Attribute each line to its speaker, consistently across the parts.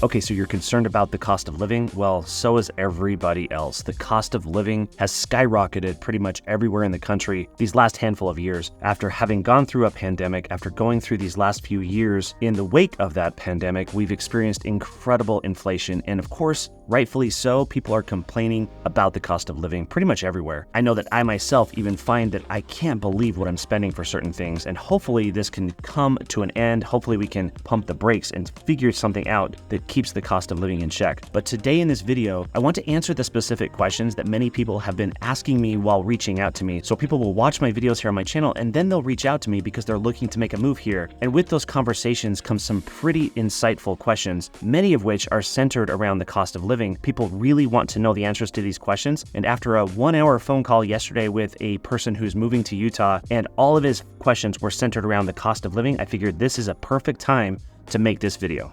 Speaker 1: Okay, so you're concerned about the cost of living? Well, so is everybody else. The cost of living has skyrocketed pretty much everywhere in the country these last handful of years. After having gone through a pandemic, after going through these last few years in the wake of that pandemic, we've experienced incredible inflation. And of course, rightfully so, people are complaining about the cost of living pretty much everywhere. I know that I myself even find that I can't believe what I'm spending for certain things. And hopefully this can come to an end. Hopefully we can pump the brakes and figure something out that keeps the cost of living in check. But today in this video, I want to answer the specific questions that many people have been asking me while reaching out to me. So people will watch my videos here on my channel and then they'll reach out to me because they're looking to make a move here. And with those conversations comes some pretty insightful questions, many of which are centered around the cost of living. People really want to know the answers to these questions. And after a 1-hour phone call yesterday with a person who's moving to Utah and all of his questions were centered around the cost of living, I figured this is a perfect time to make this video.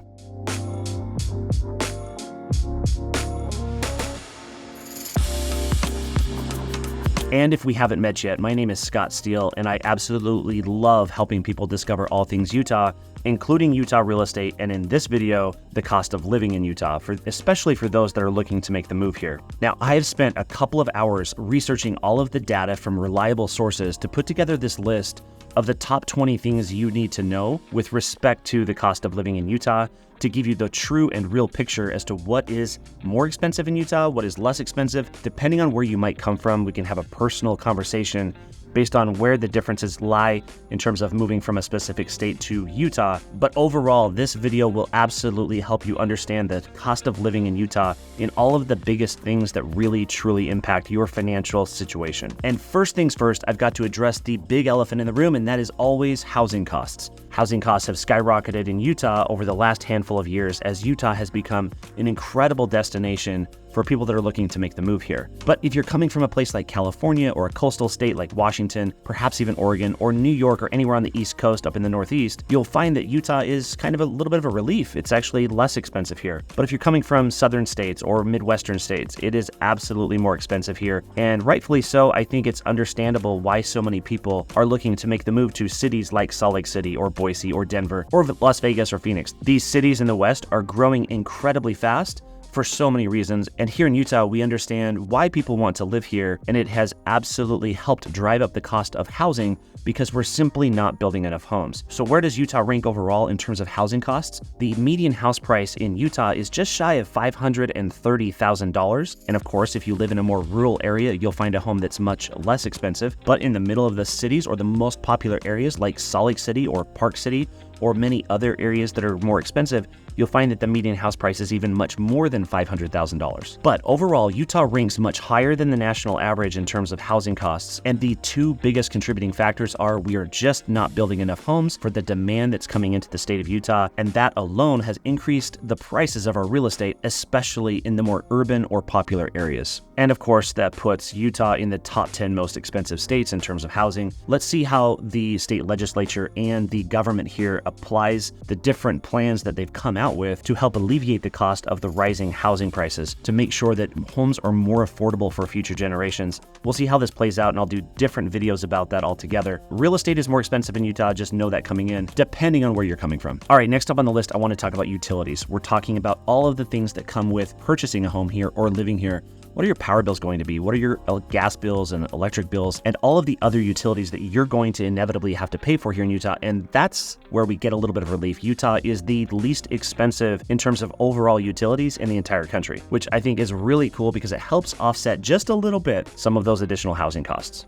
Speaker 1: And if we haven't met yet, my name is Steele, and I absolutely love helping people discover all things Utah, including Utah real estate, and in this video, the cost of living in Utah, especially for those that are looking to make the move here. Now, I have spent a couple of hours researching all of the data from reliable sources to put together this list of the top 20 things you need to know with respect to the cost of living in Utah to give you the true and real picture as to what is more expensive in Utah, what is less expensive. Depending on where you might come from, we can have a personal conversation based on where the differences lie in terms of moving from a specific state to Utah. But overall, this video will absolutely help you understand the cost of living in Utah in all of the biggest things that really truly impact your financial situation. And first things first, I've got to address the big elephant in the room, and that is always housing costs. Housing costs have skyrocketed in Utah over the last handful of years as Utah has become an incredible destination for people that are looking to make the move here. But if you're coming from a place like California or a coastal state like Washington, perhaps even Oregon or New York or anywhere on the East Coast up in the Northeast, you'll find that Utah is kind of a little bit of a relief. It's actually less expensive here. But if you're coming from southern states or Midwestern states, it is absolutely more expensive here. And rightfully so, I think it's understandable why so many people are looking to make the move to cities like Salt Lake City or Boise or Denver or Las Vegas or Phoenix. These cities in the West are growing incredibly fast for so many reasons. And here in Utah, we understand why people want to live here, and it has absolutely helped drive up the cost of housing because we're simply not building enough homes. So where does Utah rank overall in terms of housing costs? The median house price in Utah is just shy of $530,000. And of course, if you live in a more rural area, you'll find a home that's much less expensive. But in the middle of the cities or the most popular areas like Salt Lake City or Park City, or many other areas that are more expensive, you'll find that the median house price is even much more than $500,000. But overall, Utah ranks much higher than the national average in terms of housing costs. And the two biggest contributing factors are we are just not building enough homes for the demand that's coming into the state of Utah. And that alone has increased the prices of our real estate, especially in the more urban or popular areas. And of course, that puts Utah in the top 10 most expensive states in terms of housing. Let's see how the state legislature and the government here applies the different plans that they've come out with to help alleviate the cost of the rising housing prices to make sure that homes are more affordable for future generations. We'll see how this plays out, and I'll do different videos about that altogether. Real estate is more expensive in Utah, just know that coming in, depending on where you're coming from. All right, next up on the list, I want to talk about utilities. We're talking about all of the things that come with purchasing a home here or living here. What are your power bills going to be? What are your gas bills and electric bills and all of the other utilities that you're going to inevitably have to pay for here in Utah? And that's where we get a little bit of relief. Utah is the least expensive in terms of overall utilities in the entire country, which I think is really cool because it helps offset just a little bit some of those additional housing costs.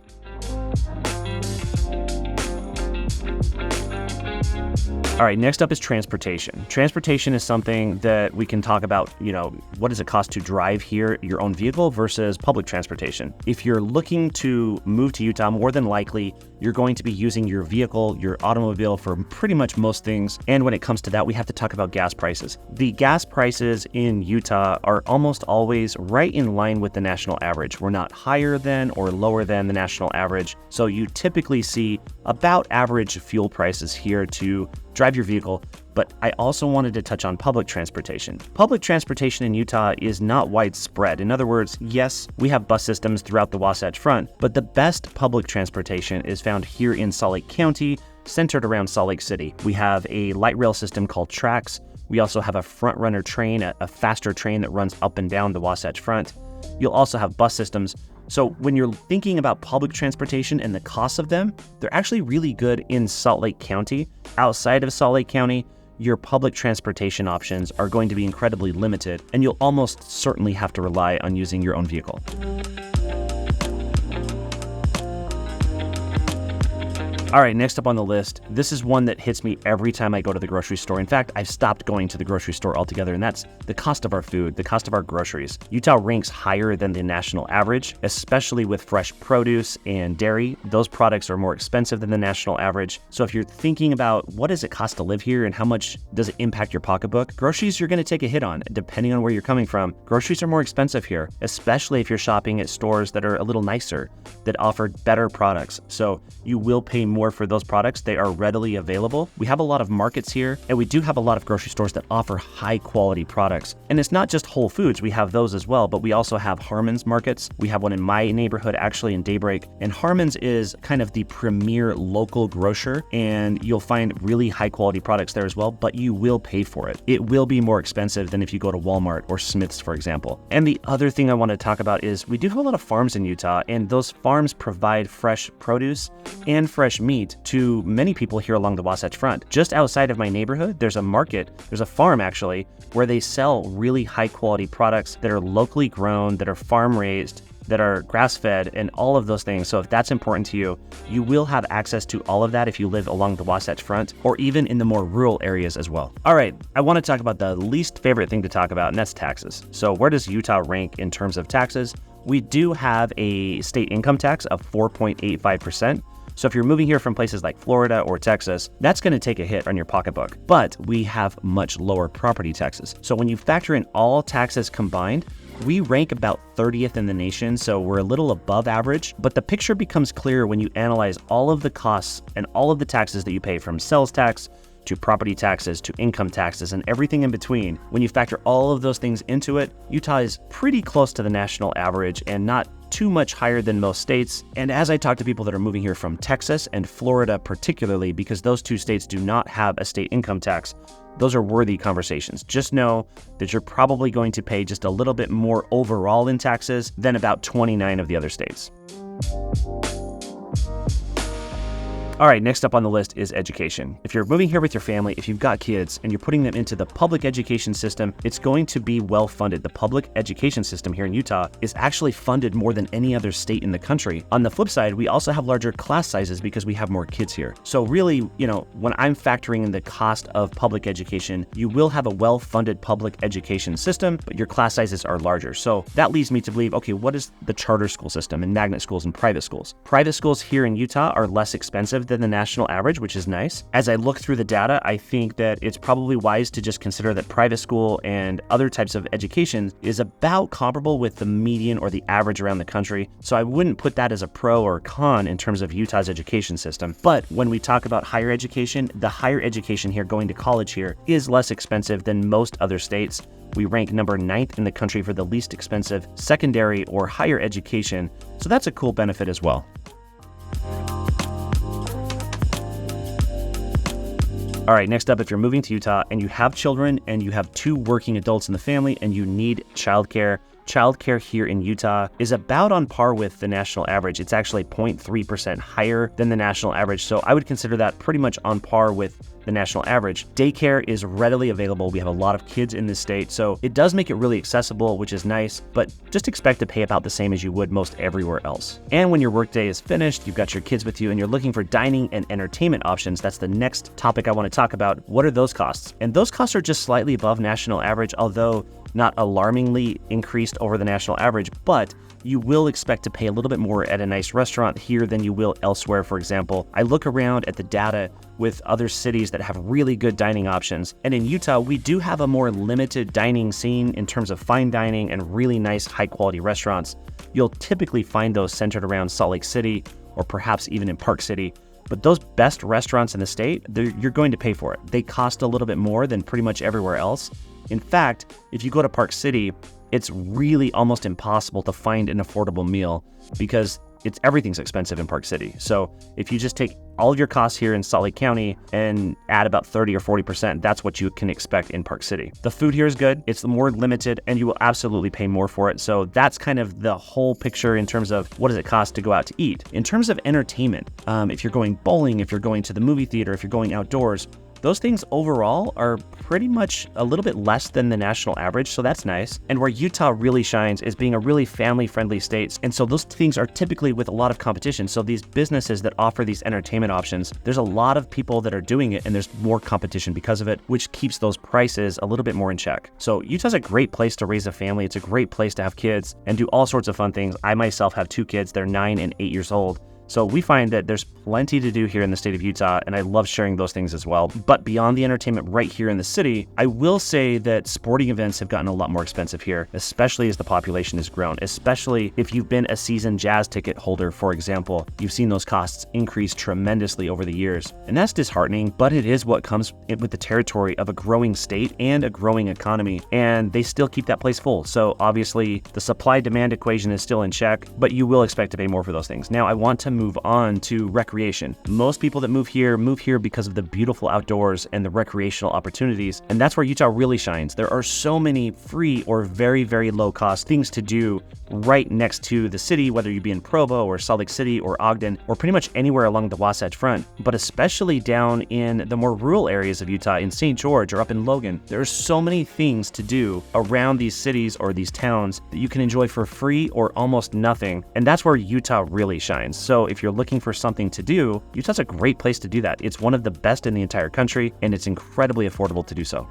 Speaker 1: All right, next up is transportation. Transportation is something that we can talk about, what does it cost to drive here, your own vehicle versus public transportation? If you're looking to move to Utah, more than likely, you're going to be using your vehicle, your automobile for pretty much most things. And when it comes to that, we have to talk about gas prices. The gas prices in Utah are almost always right in line with the national average. We're not higher than or lower than the national average. So you typically see about average fuel prices here to drive your vehicle. But I also wanted to touch on public transportation. Public transportation in Utah is not widespread. In other words, yes, we have bus systems throughout the Wasatch Front, but the best public transportation is found here in Salt Lake County, centered around Salt Lake City. We have a light rail system called TRAX, We also have a front runner train, a faster train that runs up and down the Wasatch Front. You'll also have bus systems. So when you're thinking about public transportation and the costs of them, they're actually really good in Salt Lake County. Outside of Salt Lake County, your public transportation options are going to be incredibly limited, and you'll almost certainly have to rely on using your own vehicle. All right, next up on the list, this is one that hits me every time I go to the grocery store. In fact, I've stopped going to the grocery store altogether, and that's the cost of our food, the cost of our groceries. Utah ranks higher than the national average, especially with fresh produce and dairy. Those products are more expensive than the national average. So if you're thinking about what does it cost to live here and how much does it impact your pocketbook, groceries you're going to take a hit on, depending on where you're coming from. Groceries are more expensive here, especially if you're shopping at stores that are a little nicer, that offer better products. So you will pay more for those products. They are readily available. We have a lot of markets here, and we do have a lot of grocery stores that offer high quality products. And it's not just Whole Foods, we have those as well, but we also have Harmon's markets. We have one in my neighborhood, actually in Daybreak, and Harmon's is kind of the premier local grocer, and you'll find really high quality products there as well, but you will pay for it. It will be more expensive than if you go to Walmart or Smith's, for example. And the other thing I want to talk about is we do have a lot of farms in Utah, and those farms provide fresh produce and fresh meat to many people here along the Wasatch Front. Just outside of my neighborhood, there's a market, there's a farm actually, where they sell really high quality products that are locally grown, that are farm raised, that are grass-fed, and all of those things. So if that's important to you, you will have access to all of that if you live along the Wasatch Front or even in the more rural areas as well. All right, I want to talk about the least favorite thing to talk about, and that's taxes. So where does Utah rank in terms of taxes? We do have a state income tax of 4.85%. So if you're moving here from places like Florida or Texas, that's going to take a hit on your pocketbook. But we have much lower property taxes. So when you factor in all taxes combined, we rank about 30th in the nation, so we're a little above average, but the picture becomes clearer when you analyze all of the costs and all of the taxes that you pay, from sales tax to property taxes to income taxes and everything in between. When you factor all of those things into it, Utah is pretty close to the national average and not too much higher than most states. And as I talk to people that are moving here from Texas and Florida particularly, because those two states do not have a state income tax, those are worthy conversations. Just know that you're probably going to pay just a little bit more overall in taxes than about 29 of the other states. All right, next up on the list is education. If you're moving here with your family, if you've got kids and you're putting them into the public education system, it's going to be well funded. The public education system here in Utah is actually funded more than any other state in the country. On the flip side, we also have larger class sizes because we have more kids here. So really, when I'm factoring in the cost of public education, you will have a well-funded public education system, but your class sizes are larger. So that leads me to believe, okay, what is the charter school system and magnet schools and private schools? Private schools here in Utah are less expensive than the national average, which is nice. As I look through the data, I think that it's probably wise to just consider that private school and other types of education is about comparable with the median or the average around the country. So I wouldn't put that as a pro or con in terms of Utah's education system. But when we talk about higher education, the higher education here, going to college here, is less expensive than most other states. We rank number 9th in the country for the least expensive secondary or higher education. So that's a cool benefit as well. All right, next up, if you're moving to Utah and you have children and you have 2 working adults in the family and you need childcare, childcare here in Utah is about on par with the national average. It's actually 0.3% higher than the national average. So I would consider that pretty much on par with the national average. Daycare is readily available. We have a lot of kids in this state, so it does make it really accessible, which is nice, but just expect to pay about the same as you would most everywhere else. And when your workday is finished, you've got your kids with you and you're looking for dining and entertainment options, that's the next topic I want to talk about. What are those costs? And those costs are just slightly above national average, although not alarmingly increased over the national average, but you will expect to pay a little bit more at a nice restaurant here than you will elsewhere. For example, I look around at the data with other cities that have really good dining options, and in Utah, we do have a more limited dining scene in terms of fine dining and really nice high quality restaurants. You'll typically find those centered around Salt Lake City or perhaps even in Park City. But those best restaurants in the state, you're going to pay for it. They cost a little bit more than pretty much everywhere else. In fact, if you go to Park City, it's really almost impossible to find an affordable meal because everything's expensive in Park City. So if you just take all of your costs here in Salt Lake County and add about 30 or 40%. That's what you can expect in Park City. The food here is good. It's more limited and you will absolutely pay more for it. So that's kind of the whole picture in terms of what does it cost to go out to eat. In terms of entertainment, if you're going bowling, if you're going to the movie theater, if you're going outdoors, those things overall are pretty much a little bit less than the national average, so that's nice. And where Utah really shines is being a really family-friendly state, and so those things are typically with a lot of competition. So these businesses that offer these entertainment options, there's a lot of people that are doing it, and there's more competition because of it, which keeps those prices a little bit more in check. So Utah's a great place to raise a family. It's a great place to have kids and do all sorts of fun things. I myself have 2 kids. They're 9 and 8 years old. So we find that there's plenty to do here in the state of Utah, and I love sharing those things as well. But beyond the entertainment right here in the city, I will say that sporting events have gotten a lot more expensive here, especially as the population has grown, especially if you've been a season jazz ticket holder, for example. You've seen those costs increase tremendously over the years, and that's disheartening, but it is what comes with the territory of a growing state and a growing economy, and they still keep that place full. So obviously the supply-demand equation is still in check, but you will expect to pay more for those things. Now I want to move on to recreation. Most people that move here because of the beautiful outdoors and the recreational opportunities, and that's where Utah really shines. There are so many free or very, very low cost things to do right next to the city, whether you be in Provo or Salt Lake City or Ogden or pretty much anywhere along the Wasatch Front, but especially down in the more rural areas of Utah, in St. George or up in Logan. There are so many things to do around these cities or these towns that you can enjoy for free or almost nothing, and that's where Utah really shines. So if you're looking for something to do, Utah's a great place to do that. It's one of the best in the entire country, and it's incredibly affordable to do so.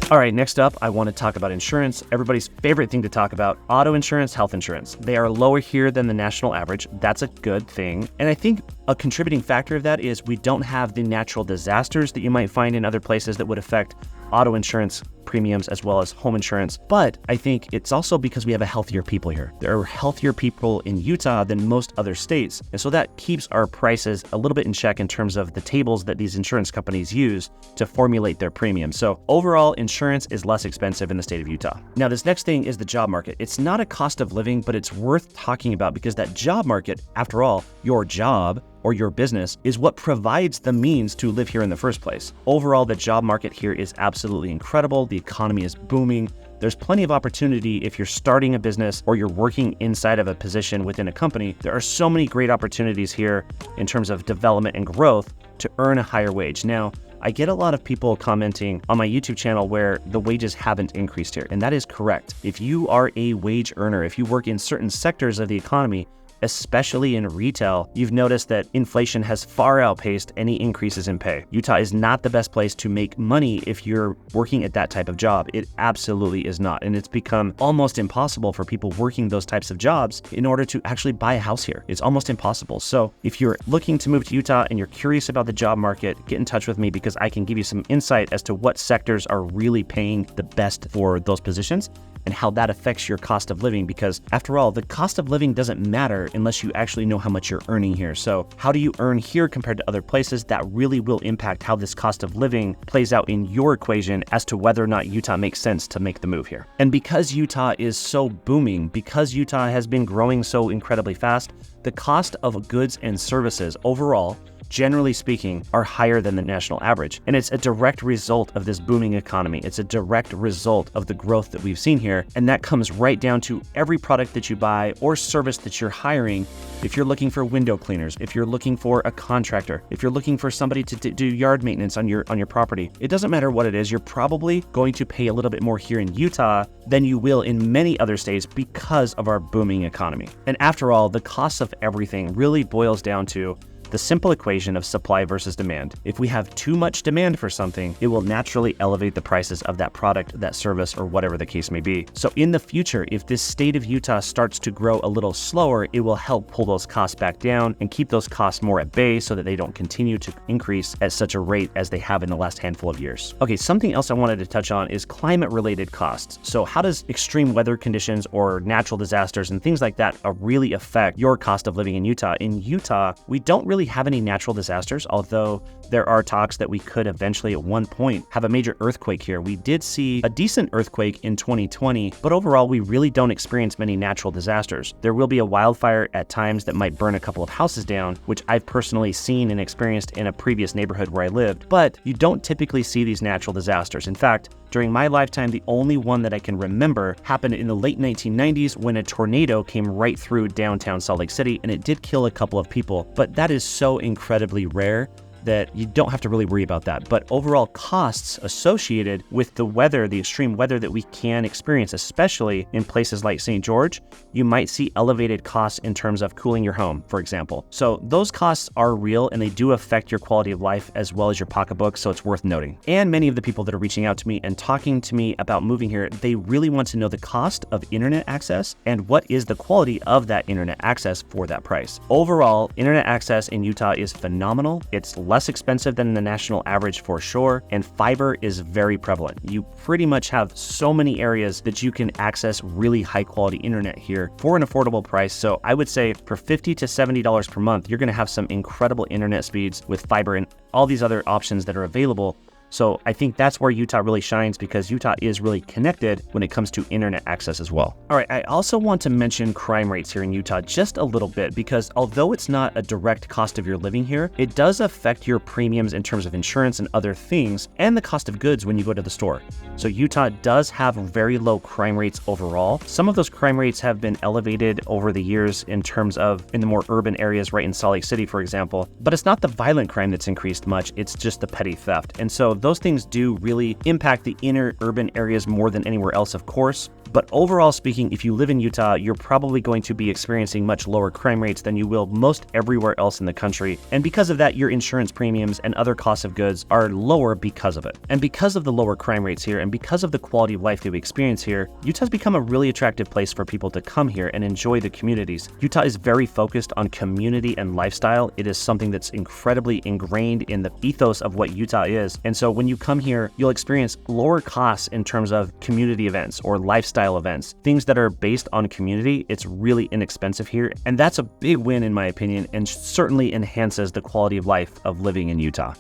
Speaker 1: All right, next up, I want to talk about insurance. Everybody's favorite thing to talk about, auto insurance, health insurance. They are lower here than the national average. That's a good thing. And I think a contributing factor of that is we don't have the natural disasters that you might find in other places that would affect auto insurance premiums as well as home insurance. But I think it's also because we have a healthier people here. There are healthier people in Utah than most other states. And so that keeps our prices a little bit in check in terms of the tables that these insurance companies use to formulate their premiums. So overall, insurance is less expensive in the state of Utah. Now, this next thing is the job market. It's not a cost of living, but it's worth talking about because that job market, after all, your job or your business is what provides the means to live here in the first place. Overall, the job market here is absolutely incredible. The economy is booming. There's plenty of opportunity if you're starting a business or you're working inside of a position within a company. There are so many great opportunities here in terms of development and growth to earn a higher wage. Now, I get a lot of people commenting on my YouTube channel where the wages haven't increased here, and that is correct. If you are a wage earner, if you work in certain sectors of the economy, especially in retail, you've noticed that inflation has far outpaced any increases in pay. Utah is not the best place to make money if you're working at that type of job. It absolutely is not. And it's become almost impossible for people working those types of jobs in order to actually buy a house here. It's almost impossible. So if you're looking to move to Utah and you're curious about the job market, get in touch with me because I can give you some insight as to what sectors are really paying the best for those positions and how that affects your cost of living, because after all, the cost of living doesn't matter unless you actually know how much you're earning here. So how do you earn here compared to other places? That really will impact how this cost of living plays out in your equation as to whether or not Utah makes sense to make the move here. And because Utah is so booming, because Utah has been growing so incredibly fast, the cost of goods and services overall, generally speaking, are higher than the national average. And it's a direct result of this booming economy. It's a direct result of the growth that we've seen here. And that comes right down to every product that you buy or service that you're hiring. If you're looking for window cleaners, if you're looking for a contractor, if you're looking for somebody to do yard maintenance on your property, it doesn't matter what it is, you're probably going to pay a little bit more here in Utah than you will in many other states because of our booming economy. And after all, the cost of everything really boils down to the simple equation of supply versus demand. If we have too much demand for something, it will naturally elevate the prices of that product, that service, or whatever the case may be. So in the future, if this state of Utah starts to grow a little slower, it will help pull those costs back down and keep those costs more at bay so that they don't continue to increase at such a rate as they have in the last handful of years. Okay, something else I wanted to touch on is climate-related costs. So how does extreme weather conditions or natural disasters and things like that really affect your cost of living in Utah? In Utah, we don't really have any natural disasters, although there are talks that we could eventually at one point have a major earthquake here. We did see a decent earthquake in 2020, but overall we really don't experience many natural disasters. There will be a wildfire at times that might burn a couple of houses down, which I've personally seen and experienced in a previous neighborhood where I lived, but you don't typically see these natural disasters. In fact, during my lifetime, the only one that I can remember happened in the late 1990s when a tornado came right through downtown Salt Lake City, and it did kill a couple of people, but that is so incredibly rare that you don't have to really worry about that. But overall costs associated with the weather, the extreme weather that we can experience, especially in places like St. George, you might see elevated costs in terms of cooling your home, for example. So those costs are real and they do affect your quality of life as well as your pocketbook, so it's worth noting. And many of the people that are reaching out to me and talking to me about moving here, they really want to know the cost of internet access and what is the quality of that internet access for that price. Overall, internet access in Utah is phenomenal. It's less expensive than the national average for sure, and fiber is very prevalent. You pretty much have so many areas that you can access really high quality internet here for an affordable price. So I would say for $50 to $70 per month, you're going to have some incredible internet speeds with fiber and all these other options that are available. So I think that's where Utah really shines, because Utah is really connected when it comes to internet access as well. All right, I also want to mention crime rates here in Utah just a little bit, because although it's not a direct cost of your living here, it does affect your premiums in terms of insurance and other things, and the cost of goods when you go to the store. So Utah does have very low crime rates overall. Some of those crime rates have been elevated over the years in terms of in the more urban areas, right in Salt Lake City, for example, but it's not the violent crime that's increased much, it's just the petty theft. And so those things do really impact the inner urban areas more than anywhere else, of course. But overall speaking, if you live in Utah, you're probably going to be experiencing much lower crime rates than you will most everywhere else in the country. And because of that, your insurance premiums and other costs of goods are lower because of it. And because of the lower crime rates here, and because of the quality of life that we experience here, Utah's become a really attractive place for people to come here and enjoy the communities. Utah is very focused on community and lifestyle. It is something that's incredibly ingrained in the ethos of what Utah is. And so when you come here, you'll experience lower costs in terms of community events or lifestyle events, things that are based on community. It's really inexpensive here, and that's a big win in my opinion, and certainly enhances the quality of life of living in Utah.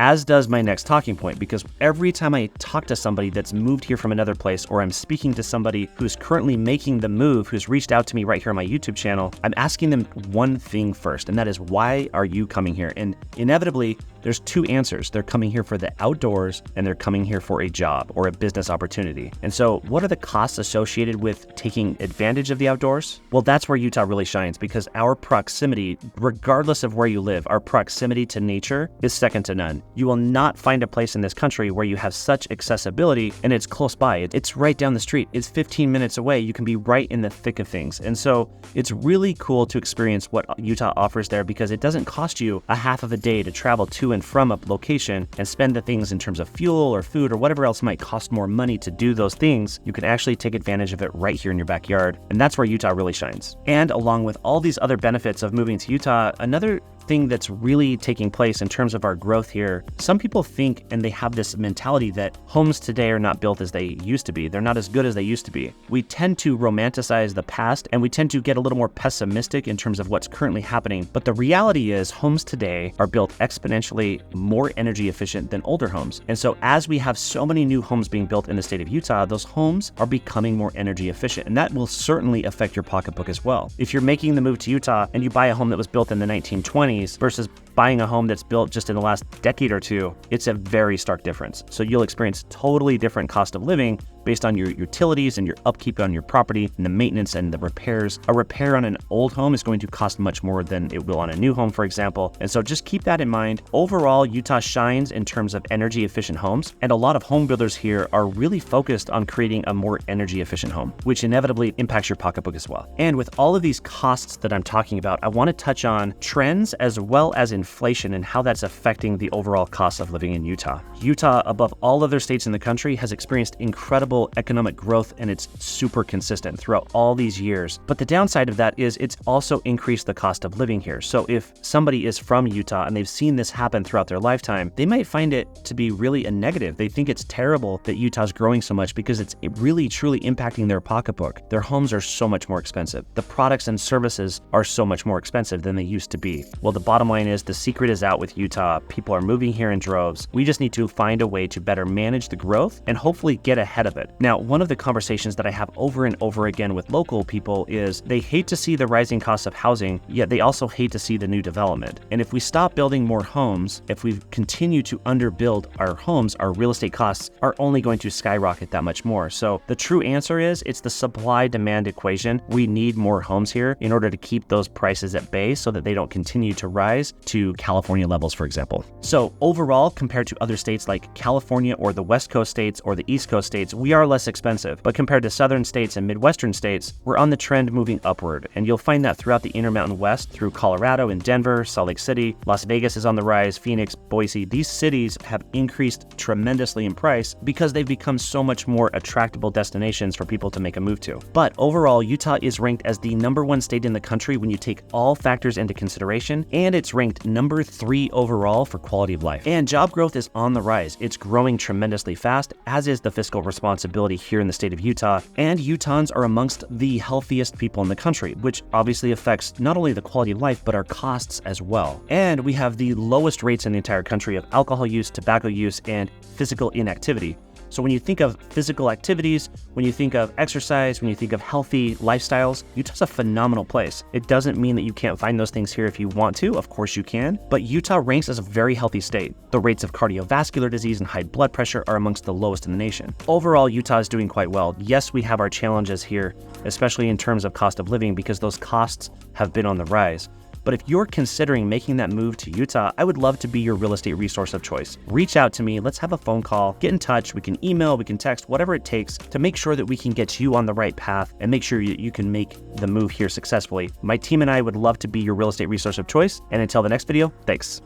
Speaker 1: As does my next talking point, because every time I talk to somebody that's moved here from another place, or I'm speaking to somebody who's currently making the move, who's reached out to me right here on my YouTube channel, I'm asking them one thing first, and that is, why are you coming here? And inevitably, there's two answers. They're coming here for the outdoors, and they're coming here for a job or a business opportunity. And so what are the costs associated with taking advantage of the outdoors? Well, that's where Utah really shines, because our proximity, regardless of where you live, our proximity to nature is second to none. You will not find a place in this country where you have such accessibility and it's close by. It's right down the street. It's 15 minutes away. You can be right in the thick of things. And so it's really cool to experience what Utah offers there, because it doesn't cost you a half of a day to travel to and from a location and spend the things in terms of fuel or food or whatever else might cost more money to do those things. You can actually take advantage of it right here in your backyard. And that's where Utah really shines. And along with all these other benefits of moving to Utah, another thing that's really taking place in terms of our growth here, some people think, and they have this mentality, that homes today are not built as they used to be. They're not as good as they used to be. We tend to romanticize the past, and we tend to get a little more pessimistic in terms of what's currently happening. But the reality is, homes today are built exponentially more energy efficient than older homes. And so as we have so many new homes being built in the state of Utah, those homes are becoming more energy efficient, and that will certainly affect your pocketbook as well. If you're making the move to Utah and you buy a home that was built in the 1920s versus buying a home that's built just in the last decade or two, it's a very stark difference. So you'll experience totally different cost of living based on your utilities and your upkeep on your property and the maintenance and the repairs. A repair on an old home is going to cost much more than it will on a new home, for example. And so just keep that in mind. Overall, Utah shines in terms of energy efficient homes, and a lot of home builders here are really focused on creating a more energy efficient home, which inevitably impacts your pocketbook as well. And with all of these costs that I'm talking about, I want to touch on trends as well as inflation and how that's affecting the overall cost of living in Utah. Utah, above all other states in the country, has experienced incredible incredible economic growth and it's super consistent throughout all these years. But the downside of that is it's also increased the cost of living here. So if somebody is from Utah and they've seen this happen throughout their lifetime, they might find it to be really a negative. They think it's terrible that Utah's growing so much because it's really truly impacting their pocketbook. Their homes are so much more expensive. The products and services are so much more expensive than they used to be. Well, the bottom line is the secret is out with Utah. People are moving here in droves. We just need to find a way to better manage the growth and hopefully get ahead of it. Now, one of the conversations that I have over and over again with local people is they hate to see the rising costs of housing, yet they also hate to see the new development. And if we stop building more homes, if we continue to underbuild our homes, our real estate costs are only going to skyrocket that much more. So the true answer is it's the supply-demand equation. We need more homes here in order to keep those prices at bay so that they don't continue to rise to California levels, for example. So overall, compared to other states like California or the West Coast states or the East Coast states, we are less expensive. But compared to southern states and Midwestern states, we're on the trend moving upward. And you'll find that throughout the Intermountain West through Colorado and Denver, Salt Lake City, Las Vegas is on the rise, Phoenix, Boise. These cities have increased tremendously in price because they've become so much more attractable destinations for people to make a move to. But overall, Utah is ranked as the #1 state in the country when you take all factors into consideration, and it's ranked #3 overall for quality of life. And job growth is on the rise. It's growing tremendously fast, as is the fiscal responsibility here in the state of Utah, and Utahns are amongst the healthiest people in the country, which obviously affects not only the quality of life, but our costs as well. And we have the lowest rates in the entire country of alcohol use, tobacco use, and physical inactivity. So when you think of physical activities, when you think of exercise, when you think of healthy lifestyles, Utah's a phenomenal place. It doesn't mean that you can't find those things here if you want to. Of course you can. But Utah ranks as a very healthy state. The rates of cardiovascular disease and high blood pressure are amongst the lowest in the nation. Overall, Utah is doing quite well. Yes, we have our challenges here, especially in terms of cost of living, because those costs have been on the rise. But if you're considering making that move to Utah, I would love to be your real estate resource of choice. Reach out to me, let's have a phone call, get in touch, we can email, we can text, whatever it takes to make sure that we can get you on the right path and make sure you can make the move here successfully. My team and I would love to be your real estate resource of choice. And until the next video, thanks.